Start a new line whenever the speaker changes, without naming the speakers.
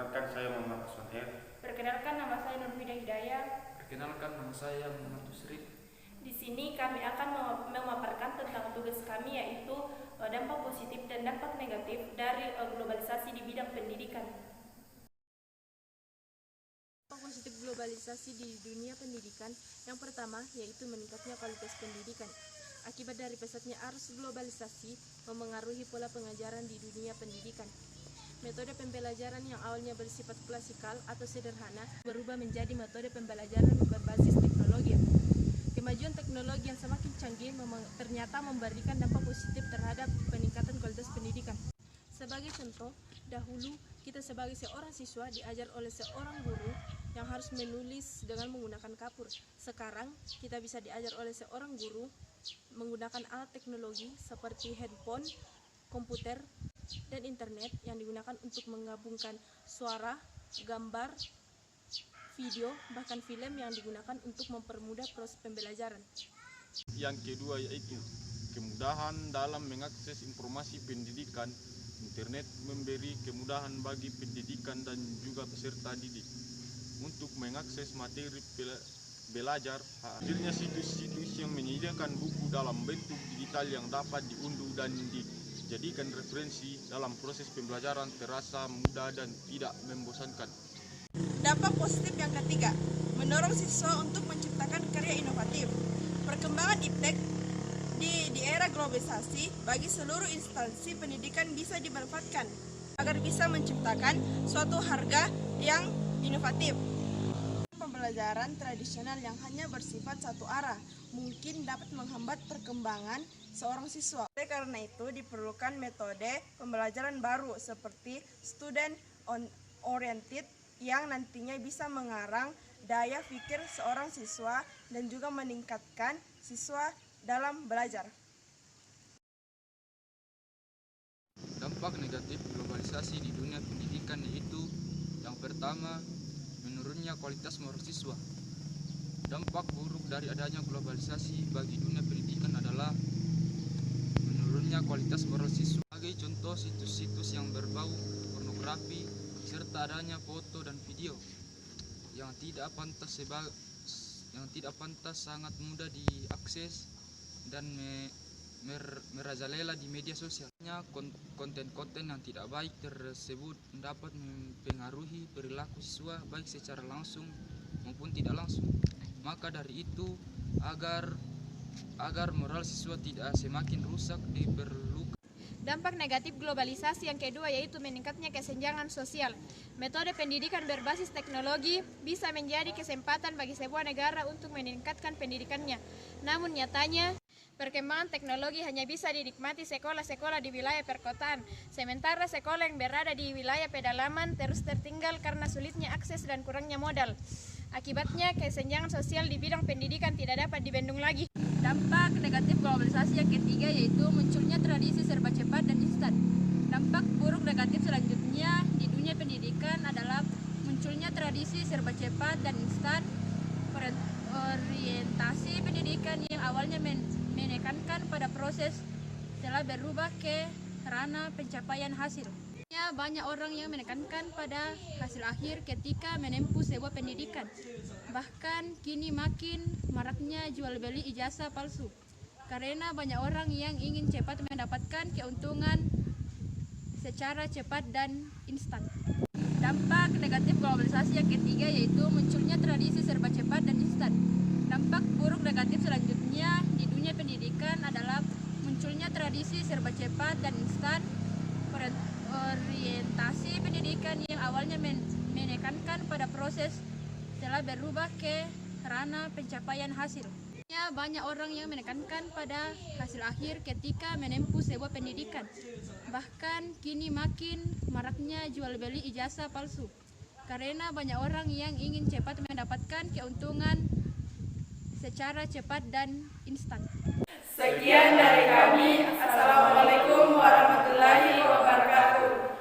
Perkenalkan saya Muhammad Aswan.
Perkenalkan, nama saya Nurfida Hidayah.
Perkenalkan, nama saya Muhammad Tusri.
Di sini kami akan memaparkan tentang tugas kami, yaitu dampak positif dan dampak negatif dari globalisasi di bidang pendidikan.
Dampak positif globalisasi di dunia pendidikan yang pertama yaitu meningkatnya kualitas pendidikan. Akibat dari pesatnya arus globalisasi memengaruhi pola pengajaran di dunia pendidikan. Metode pembelajaran yang awalnya bersifat klasikal atau sederhana berubah menjadi metode pembelajaran berbasis teknologi. Kemajuan teknologi yang semakin canggih ternyata memberikan dampak positif terhadap peningkatan kualitas pendidikan. Sebagai contoh, dahulu kita sebagai seorang siswa diajar oleh seorang guru yang harus menulis dengan menggunakan kapur. Sekarang kita bisa diajar oleh seorang guru menggunakan alat teknologi seperti handphone, komputer, dan internet yang digunakan untuk menggabungkan suara, gambar, video, bahkan film yang digunakan untuk mempermudah proses pembelajaran.
Yang kedua yaitu kemudahan dalam mengakses informasi pendidikan. Internet memberi kemudahan bagi pendidikan dan juga peserta didik untuk mengakses materi belajar. Hadirnya situs-situs yang menyediakan buku dalam bentuk digital yang dapat diunduh dan dijadikan referensi dalam proses pembelajaran terasa mudah dan tidak membosankan.
Dampak positif yang ketiga, mendorong siswa untuk menciptakan karya inovatif. Perkembangan iptek di era globalisasi bagi seluruh instansi pendidikan bisa dimanfaatkan agar bisa menciptakan suatu harga yang inovatif. Pembelajaran tradisional yang hanya bersifat satu arah mungkin dapat menghambat perkembangan seorang siswa. Oleh karena itu diperlukan metode pembelajaran baru seperti student oriented yang nantinya bisa mengarang daya pikir seorang siswa dan juga meningkatkan siswa dalam belajar.
Dampak negatif globalisasi di dunia pendidikan yaitu yang pertama, menurunnya kualitas moral siswa. Dampak buruk dari adanya globalisasi bagi dunia pendidikan adalah menurunnya kualitas moral siswa. Sebagai contoh, situs-situs yang berbau pornografi serta adanya foto dan video yang tidak pantas sangat mudah diakses dan merajalela di media sosial. Konten-konten yang tidak baik tersebut dapat mempengaruhi perilaku siswa baik secara langsung maupun tidak langsung. Maka dari itu, agar moral siswa tidak semakin rusak diperlukan.
Dampak negatif globalisasi yang kedua yaitu meningkatnya kesenjangan sosial. Metode pendidikan berbasis teknologi bisa menjadi kesempatan bagi sebuah negara untuk meningkatkan pendidikannya. Namun nyatanya, perkembangan teknologi hanya bisa dinikmati sekolah-sekolah di wilayah perkotaan, sementara sekolah yang berada di wilayah pedalaman terus tertinggal karena sulitnya akses dan kurangnya modal. Akibatnya, kesenjangan sosial di bidang pendidikan tidak dapat dibendung lagi.
Dampak negatif globalisasi yang ketiga yaitu munculnya tradisi serba cepat dan instan. Dampak buruk negatif selanjutnya di dunia pendidikan adalah munculnya tradisi serba cepat dan instan. Orientasi pendidikan yang awalnya menekankan pada proses telah berubah ke ranah pencapaian hasil. Banyak orang yang menekankan pada hasil akhir ketika menempuh sebuah pendidikan. Bahkan kini makin maraknya jual beli ijazah palsu karena banyak orang yang ingin cepat mendapatkan keuntungan secara cepat dan instan. Dampak negatif globalisasi yang ketiga yaitu munculnya tradisi serba cepat dan instan. Dampak buruk negatif selanjutnya di dunia pendidikan adalah munculnya tradisi serba cepat dan instan. Orientasi pendidikan yang awalnya menekankan pada proses telah berubah ke ranah pencapaian hasil. Banyak orang yang menekankan pada hasil akhir ketika menempuh sebuah pendidikan. Bahkan kini makin maraknya jual beli ijazah palsu karena banyak orang yang ingin cepat mendapatkan keuntungan secara cepat dan instan.
Sekian dari kami. Assalamualaikum warahmatullahi wabarakatuh.